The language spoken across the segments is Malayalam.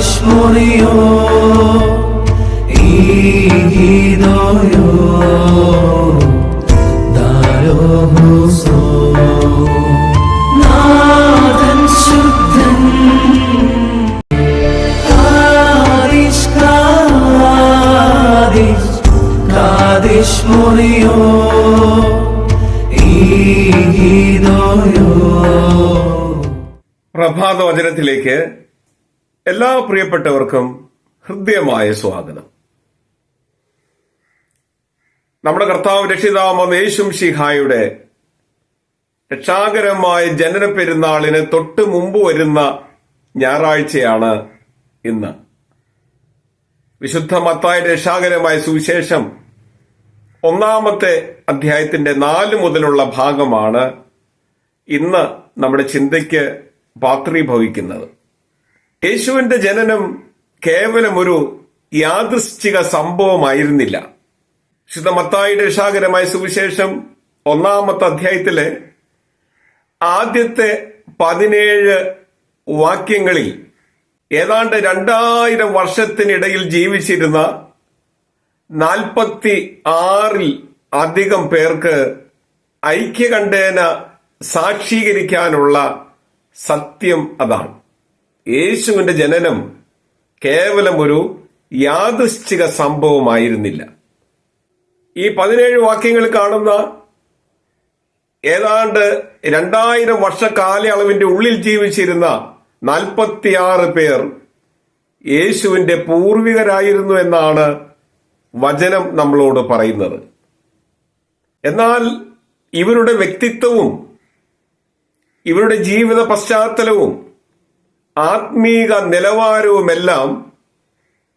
Kadishmoniyo Igidoyo Darohuso Nathan Shuddhan Kadishmoniyo Igidoyo. പ്രഭാതവചനത്തിലേക്ക് എല്ലാ പ്രിയപ്പെട്ടവർക്കും ഹൃദ്യമായ സ്വാഗതം. നമ്മുടെ കർത്താവ് രക്ഷിതാവായ യേശുമിശിഹായുടെ രക്ഷാകരമായ ജനന പെരുന്നാളിന് തൊട്ട് മുമ്പ് വരുന്ന ഞായറാഴ്ചയാണ് ഇന്ന്. വിശുദ്ധ മത്തായിയുടെ രക്ഷാകരമായ സുവിശേഷം 1-ാമത്തെ അധ്യായത്തിന്റെ 4 മുതലുള്ള ഭാഗമാണ് ഇന്ന് നമ്മുടെ ചിന്തയ്ക്ക് പാത്രീഭവിക്കുന്നത്. യേശുവിന്റെ ജനനം കേവലം ഒരു യാദൃശ്ചിക സംഭവമായിരുന്നില്ല. വിശുദ്ധ മത്തായിയുടെ രക്ഷാകരമായ സുവിശേഷം 1-ാമത്തെ അധ്യായത്തിലെ ആദ്യത്തെ 17 വാക്യങ്ങളിൽ ഏതാണ്ട് 2000 വർഷത്തിനിടയിൽ ജീവിച്ചിരുന്ന 46-ൽ അധികം പേർക്ക് ഐക്യകണ്ഠേന സാക്ഷീകരിക്കാനുള്ള സത്യം അതാണ്. യേശുവിന്റെ ജനനം കേവലം ഒരു യാദൃശ്ചിക സംഭവമായിരുന്നില്ല. ഈ 17 വാക്യങ്ങൾ കാണുന്ന ഏതാണ്ട് 2000 വർഷ കാലയളവിന്റെ ഉള്ളിൽ ജീവിച്ചിരുന്ന 46 പേർ യേശുവിന്റെ പൂർവികരായിരുന്നു എന്നാണ് വചനം നമ്മളോട് പറയുന്നത്. എന്നാൽ ഇവരുടെ വ്യക്തിത്വവും ഇവരുടെ ജീവിത പശ്ചാത്തലവും ആത്മീക നിലവാരവുമെല്ലാം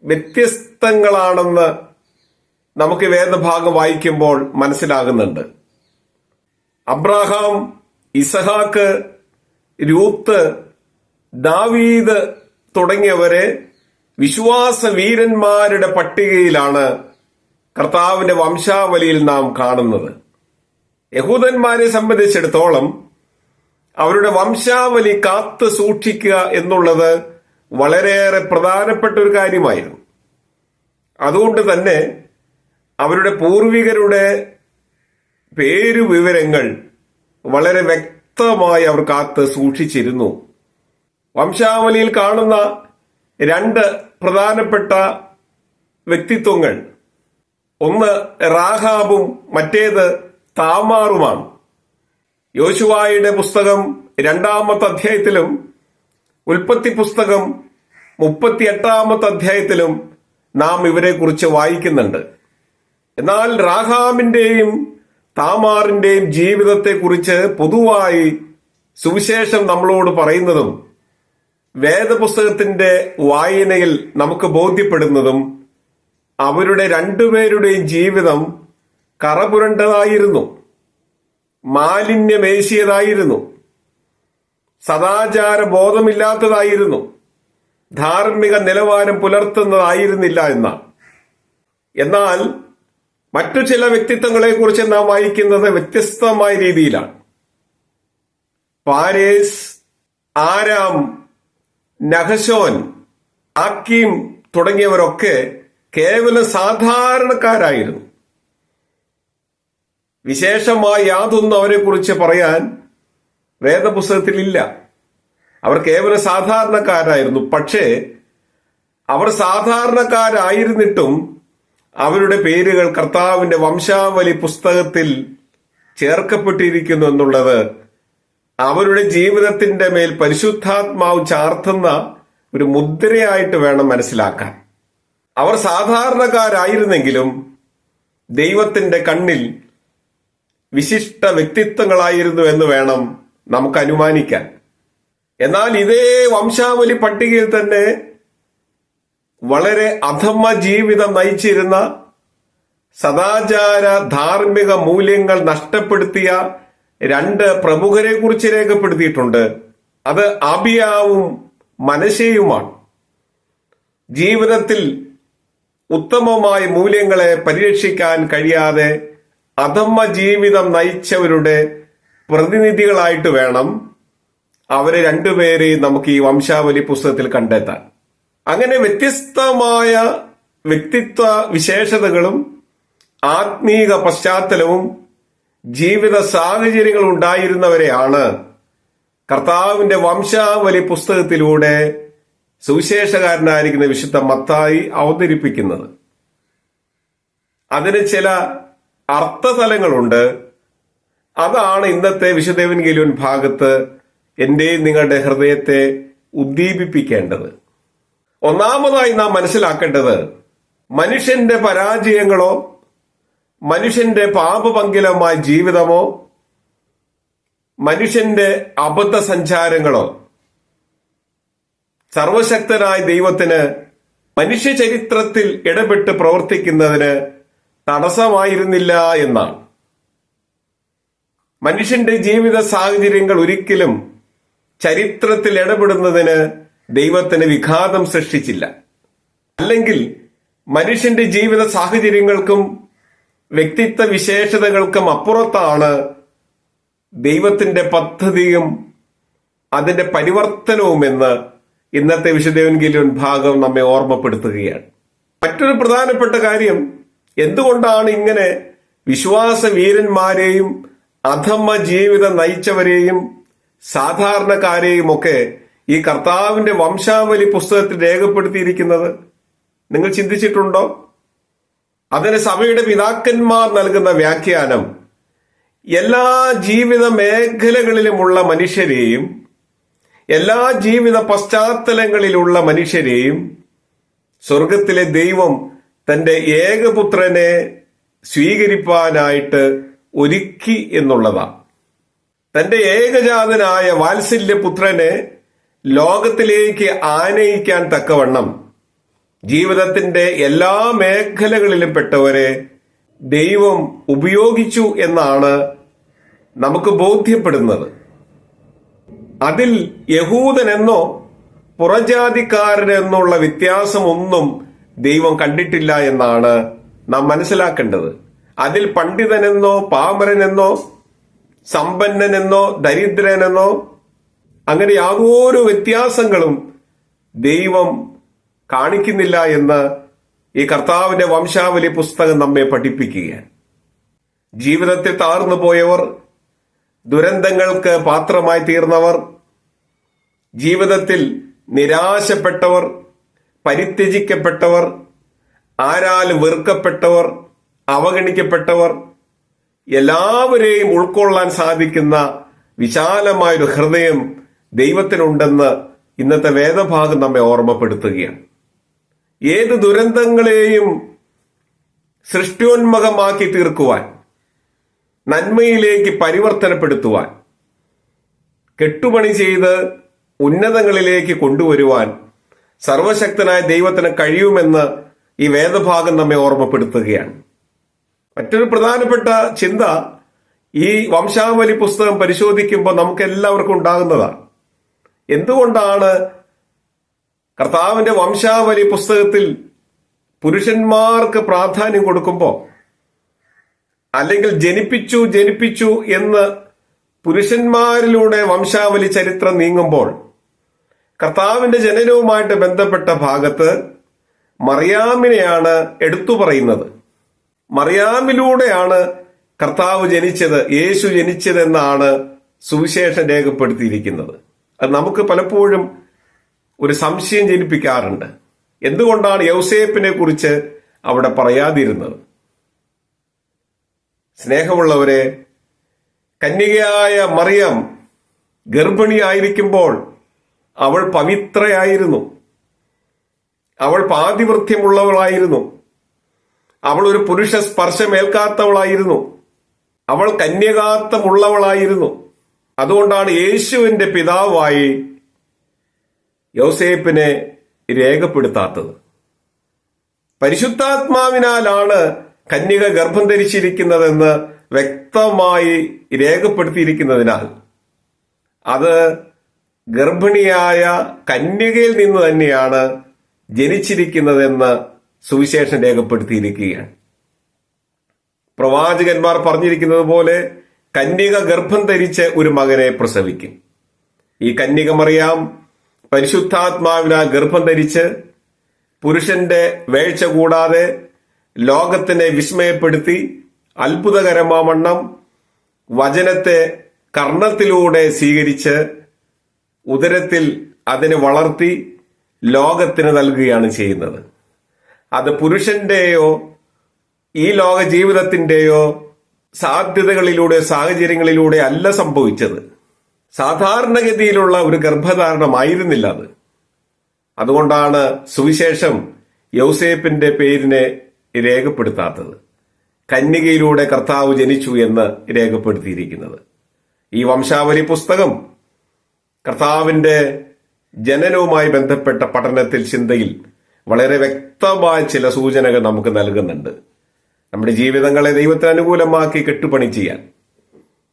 വ്യത്യസ്തങ്ങളാണെന്ന് നമുക്ക് വേദഭാഗം വായിക്കുമ്പോൾ മനസ്സിലാകുന്നുണ്ട്. അബ്രഹാം, ഇസഹാക്ക്, രൂത്ത്, ദാവീദ് തുടങ്ങിയവരെ വിശ്വാസ വീരന്മാരുടെ പട്ടികയിലാണ് കർത്താവിന്റെ വംശാവലിയിൽ നാം കാണുന്നത്. യഹൂദന്മാരെ സംബന്ധിച്ചിടത്തോളം അവരുടെ വംശാവലി കാത്തു സൂക്ഷിക്കുക എന്നുള്ളത് വളരെയേറെ പ്രധാനപ്പെട്ട ഒരു കാര്യമായിരുന്നു. അതുകൊണ്ട് തന്നെ അവരുടെ പൂർവികരുടെ പേരുവിവരങ്ങൾ വളരെ വ്യക്തമായി അവർ കാത്ത് സൂക്ഷിച്ചിരുന്നു. വംശാവലിയിൽ കാണുന്ന 2 പ്രധാനപ്പെട്ട വ്യക്തിത്വങ്ങൾ, ഒന്ന് റാഹാബും മറ്റേത് താമാറുമാണ്. യോശുവായുടെ പുസ്തകം 2-ാമത്തെ അധ്യായത്തിലും ഉൽപ്പത്തി പുസ്തകം 38-ാമത്തെ അധ്യായത്തിലും നാം ഇവരെ കുറിച്ച് വായിക്കുന്നുണ്ട്. എന്നാൽ റാഹാബിന്റെയും താമാറിന്റെയും ജീവിതത്തെക്കുറിച്ച് പൊതുവായി സുവിശേഷം നമ്മളോട് പറയുന്നതും വേദപുസ്തകത്തിന്റെ വായനയിൽ നമുക്ക് ബോധ്യപ്പെടുന്നതും അവരുടെ 2 പേരുടെയും ജീവിതം കറപുരണ്ടതായിരുന്നു, മാലിന്യമേശിയതായിരുന്നു, സദാചാര ബോധമില്ലാത്തതായിരുന്നു, ധാർമ്മിക നിലവാരം പുലർത്തുന്നതായിരുന്നില്ല എന്നാണ്. എന്നാൽ മറ്റു ചില വ്യക്തിത്വങ്ങളെ കുറിച്ച് നാം വായിക്കുന്നത് വ്യത്യസ്തമായ രീതിയിലാണ്. പാരേസ്, ആരാം, നഹശോൻ, ആക്കീം തുടങ്ങിയവരൊക്കെ കേവലം സാധാരണക്കാരായിരുന്നു. വിശേഷമായി യാതൊന്നും അവരെ കുറിച്ച് പറയാൻ വേദപുസ്തകത്തിലില്ല. അവർ കേവലം സാധാരണക്കാരായിരുന്നു. പക്ഷേ അവർ സാധാരണക്കാരായിരുന്നിട്ടും അവരുടെ പേരുകൾ കർത്താവിന്റെ വംശാവലി പുസ്തകത്തിൽ ചേർക്കപ്പെട്ടിരിക്കുന്നു എന്നുള്ളത് അവരുടെ ജീവിതത്തിന്റെ മേൽ പരിശുദ്ധാത്മാവ് ചാർത്തുന്ന ഒരു മുദ്രയായിട്ട് വേണം മനസ്സിലാക്കാൻ. അവർ സാധാരണക്കാരായിരുന്നെങ്കിലും ദൈവത്തിന്റെ കണ്ണിൽ വിശിഷ്ട വ്യക്തിത്വങ്ങളായിരുന്നു എന്ന് വേണം നമുക്ക് അനുമാനിക്കാൻ. എന്നാൽ ഇതേ വംശാവലി പട്ടികയിൽ തന്നെ വളരെ അധമ ജീവിതം നയിച്ചിരുന്ന, സദാചാര ധാർമ്മിക മൂല്യങ്ങൾ നഷ്ടപ്പെടുത്തിയ 2 പ്രമുഖരെ കുറിച്ച് രേഖപ്പെടുത്തിയിട്ടുണ്ട്. അത് ആബിയാവും മനശ്ശെയുമാണ്. ജീവിതത്തിൽ ഉത്തമമായ മൂല്യങ്ങളെ പരിരക്ഷിക്കാൻ കഴിയാതെ അധമ ജീവിതം നയിച്ചവരുടെ പ്രതിനിധികളായിട്ട് വേണം അവരെ 2 പേരെയും നമുക്ക് ഈ വംശാവലി പുസ്തകത്തിൽ കണ്ടെത്താൻ. അങ്ങനെ വ്യത്യസ്തമായ വ്യക്തിത്വ വിശേഷതകളും ആത്മീക പശ്ചാത്തലവും ജീവിത സാഹചര്യങ്ങൾ ഉണ്ടായിരുന്നവരെയാണ് കർത്താവിന്റെ വംശാവലി പുസ്തകത്തിലൂടെ സുവിശേഷകാരനായിരിക്കുന്ന വിശുദ്ധ മത്തായി അവതരിപ്പിക്കുന്നത്. അതിന് ചില അർത്ഥതലങ്ങളുണ്ട്. അതാണ് ഇന്നത്തെ വിശുദ്ധ എവൻഗേലിയോൻ ഭാഗത്ത് എന്റെയും നിങ്ങളുടെ ഹൃദയത്തെ ഉദ്ദീപിപ്പിക്കേണ്ടത്. ഒന്നാമതായി നാം മനസ്സിലാക്കേണ്ടത് മനുഷ്യന്റെ പരാജയങ്ങളോ മനുഷ്യന്റെ പാപപങ്കിലമായ ജീവിതമോ മനുഷ്യന്റെ അബദ്ധ സഞ്ചാരങ്ങളോ സർവശക്തനായ ദൈവത്തിന് മനുഷ്യ ചരിത്രത്തിൽ ഇടപെട്ട് പ്രവർത്തിക്കുന്നതിന് തടസ്സമായിരുന്നില്ല എന്നാണ്. മനുഷ്യന്റെ ജീവിത സാഹചര്യങ്ങൾ ഒരിക്കലും ചരിത്രത്തിൽ ഇടപെടുന്നതിന് ദൈവത്തിന് വിഘാതം സൃഷ്ടിച്ചില്ല. അല്ലെങ്കിൽ മനുഷ്യന്റെ ജീവിത സാഹചര്യങ്ങൾക്കും വ്യക്തിത്വ വിശേഷതകൾക്കും അപ്പുറത്താണ് ദൈവത്തിന്റെ പദ്ധതിയും അതിന്റെ പരിവർത്തനവുമെന്ന് ഇന്നത്തെ വിശുദ്ധ എവൻഗേലിയോൻ ഭാഗം നമ്മെ ഓർമ്മപ്പെടുത്തുകയാണ്. മറ്റൊരു പ്രധാനപ്പെട്ട കാര്യം, എന്തുകൊണ്ടാണ് ഇങ്ങനെ വിശ്വാസ വീരന്മാരെയും അധമ ജീവിതം നയിച്ചവരെയും സാധാരണക്കാരെയും ഒക്കെ ഈ കർത്താവിന്റെ വംശാവലി പുസ്തകത്തിൽ രേഖപ്പെടുത്തിയിരിക്കുന്നത്? നിങ്ങൾ ചിന്തിച്ചിട്ടുണ്ടോ? അതിന് സഭയുടെ പിതാക്കന്മാർ നൽകുന്ന വ്യാഖ്യാനം എല്ലാ ജീവിത മേഖലകളിലുമുള്ള മനുഷ്യരെയും എല്ലാ ജീവിത പശ്ചാത്തലങ്ങളിലുള്ള മനുഷ്യരെയും സ്വർഗത്തിലെ ദൈവം തന്റെ ഏകപുത്രനെ സ്വീകരിപ്പാനായിട്ട് ഒരുക്കി എന്നുള്ളതാണ്. തന്റെ ഏകജാതനായ വാത്സല്യപുത്രനെ ലോകത്തിലേക്ക് ആനയിക്കാൻ തക്കവണ്ണം ജീവിതത്തിന്റെ എല്ലാ മേഖലകളിലും പെട്ടവരെ ദൈവം ഉപയോഗിച്ചു എന്നാണ് നമുക്ക് ബോധ്യപ്പെടുന്നത്. അതിൽ യഹൂദനെന്നോ പുറജാതിക്കാരനെന്നുള്ള വ്യത്യാസമൊന്നും ദൈവം കണ്ടിട്ടില്ല എന്നാണ് നാം മനസ്സിലാക്കേണ്ടത്. അതിൽ പണ്ഡിതനെന്നോ പാമരനെന്നോ സമ്പന്നനെന്നോ ദരിദ്രനെന്നോ അങ്ങനെ യാതൊരു വ്യത്യാസങ്ങളും ദൈവം കാണിക്കുന്നില്ല എന്ന് ഈ കർത്താവിന്റെ വംശാവലി പുസ്തകം നമ്മെ പഠിപ്പിക്കുകയാണ്. ജീവിതത്തിൽ താഴ്ന്നു പോയവർ, ദുരന്തങ്ങൾക്ക് പാത്രമായി തീർന്നവർ, ജീവിതത്തിൽ നിരാശപ്പെട്ടവർ, പരിത്യജിക്കപ്പെട്ടവർ, ആരാലും വെറുക്കപ്പെട്ടവർ, അവഗണിക്കപ്പെട്ടവർ, എല്ലാവരെയും ഉൾക്കൊള്ളാൻ സാധിക്കുന്ന വിശാലമായൊരു ഹൃദയം ദൈവത്തിനുണ്ടെന്ന് ഇന്നത്തെ വേദഭാഗം നമ്മെ ഓർമ്മപ്പെടുത്തുകയാണ്. ഏത് ദുരന്തങ്ങളെയും സൃഷ്ടിയോന്മുഖമാക്കി തീർക്കുവാൻ, നന്മയിലേക്ക് പരിവർത്തനപ്പെടുത്തുവാൻ, കെട്ടുപണി ചെയ്ത് ഉന്നതങ്ങളിലേക്ക് കൊണ്ടുവരുവാൻ സർവശക്തനായ ദൈവത്തിന് കഴിയുമെന്ന് ഈ വേദഭാഗം നമ്മെ ഓർമ്മപ്പെടുത്തുകയാണ്. മറ്റൊരു പ്രധാനപ്പെട്ട ചിന്ത ഈ വംശാവലി പുസ്തകം പരിശോധിക്കുമ്പോൾ നമുക്ക് എല്ലാവർക്കും ഉണ്ടാകുന്നതാണ്. എന്തുകൊണ്ടാണ് കർത്താവിന്റെ വംശാവലി പുസ്തകത്തിൽ പുരുഷന്മാർക്ക് പ്രാധാന്യം കൊടുക്കുമ്പോൾ, അല്ലെങ്കിൽ ജനിപ്പിച്ചു എന്ന് പുരുഷന്മാരിലൂടെ വംശാവലി ചരിത്രം നീങ്ങുമ്പോൾ, കർത്താവിന്റെ ജനനവുമായിട്ട് ബന്ധപ്പെട്ട ഭാഗത്ത് മറിയാമിനെയാണ് എടുത്തു പറയുന്നത്. മറിയാമിലൂടെയാണ് കർത്താവ് ജനിച്ചത്, യേശു ജനിച്ചതെന്നാണ് സുവിശേഷം രേഖപ്പെടുത്തിയിരിക്കുന്നത്. അത് നമുക്ക് പലപ്പോഴും ഒരു സംശയം ജനിപ്പിക്കാറുണ്ട്. എന്തുകൊണ്ടാണ് യൗസേപ്പിനെ കുറിച്ച് അവിടെ പറയാതിരുന്നത്? സ്നേഹമുള്ളവരെ, കന്യകയായ മറിയം ഗർഭിണിയായിരിക്കുമ്പോൾ അവൾ പവിത്രയായിരുന്നു, അവൾ പാതിവൃത്യമുള്ളവളായിരുന്നു, അവൾ ഒരു പുരുഷ സ്പർശമേൽക്കാത്തവളായിരുന്നു, അവൾ കന്യകാത്വമുള്ളവളായിരുന്നു. അതുകൊണ്ടാണ് യേശുവിന്റെ പിതാവായി യൗസേപ്പിനെ രേഖപ്പെടുത്താത്തത്. പരിശുദ്ധാത്മാവിനാലാണ് കന്യക ഗർഭം ധരിച്ചിരിക്കുന്നതെന്ന് വ്യക്തമായി രേഖപ്പെടുത്തിയിരിക്കുന്നതിനാൽ അത് ഗർഭിണിയായ കന്യകയിൽ നിന്ന് തന്നെയാണ് ജനിച്ചിരിക്കുന്നതെന്ന് സുവിശേഷം രേഖപ്പെടുത്തിയിരിക്കുകയാണ്. പ്രവാചകന്മാർ പറഞ്ഞിരിക്കുന്നത് പോലെ കന്യക ഗർഭം ധരിച്ച് ഒരു മകനെ പ്രസവിക്കും. ഈ കന്യക മറിയാം പരിശുദ്ധാത്മാവിനാൽ ഗർഭം ധരിച്ച് പുരുഷന്റെ വേഴ്ച കൂടാതെ ലോകത്തിനെ വിസ്മയപ്പെടുത്തി അത്ഭുതകരമാവണ്ണം വചനത്തെ കർണത്തിലൂടെ സ്വീകരിച്ച് ഉദരത്തിൽ അതിനെ വളർത്തി ലോകത്തിന് നൽകുകയാണ് ചെയ്യുന്നത്. അത് പുരുഷന്റെയോ ഈ ലോക ജീവിതത്തിന്റെയോ സാധ്യതകളിലൂടെ സാഹചര്യങ്ങളിലൂടെ അല്ല സംഭവിച്ചത്. സാധാരണഗതിയിലുള്ള ഒരു ഗർഭധാരണമായിരുന്നില്ല അത്. അതുകൊണ്ടാണ് സുവിശേഷം യൗസേപ്പിന്റെ പേരിനെ രേഖപ്പെടുത്താത്തത്. കന്യകയിലൂടെ കർത്താവ് ജനിച്ചു എന്ന് രേഖപ്പെടുത്തിയിരിക്കുന്നത്. ഈ വംശാവലി പുസ്തകം കർത്താവിന്റെ ജനനവുമായി ബന്ധപ്പെട്ട പഠനത്തിൽ ചിന്തയിൽ വളരെ വ്യക്തമായ ചില സൂചനകൾ നമുക്ക് നൽകുന്നുണ്ട്. നമ്മുടെ ജീവിതങ്ങളെ ദൈവത്തിന് അനുകൂലമാക്കി കെട്ടുപണി ചെയ്യാൻ,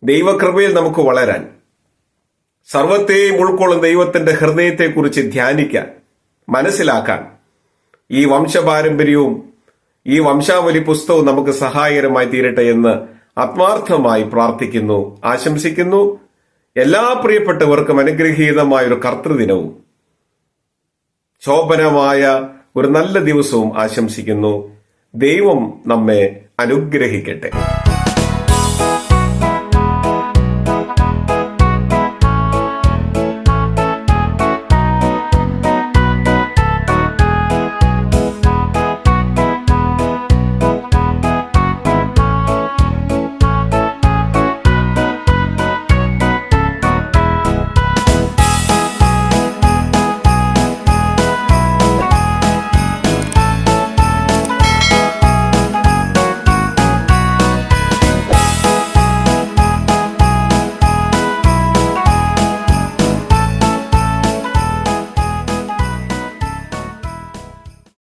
ദൈവകൃപയിൽ നമുക്ക് വളരാൻ, സർവത്തെയും ഉൾക്കൊള്ളുന്ന ദൈവത്തിന്റെ ഹൃദയത്തെക്കുറിച്ച് ധ്യാനിക്കാൻ, മനസ്സിലാക്കാൻ ഈ വംശപാരമ്പര്യവും ഈ വംശാവലി പുസ്തകവും നമുക്ക് സഹായകരമായി തീരട്ടെ എന്ന് ആത്മാർത്ഥമായി പ്രാർത്ഥിക്കുന്നു, ആശംസിക്കുന്നു. എല്ലാ പ്രിയപ്പെട്ടവർക്കും അനുഗ്രഹീതമായ ഒരു കർത്തൃദിനവും ശോഭനമായ ഒരു നല്ല ദിവസവും ആശംസിക്കുന്നു. ദൈവം നമ്മെ അനുഗ്രഹിക്കട്ടെ.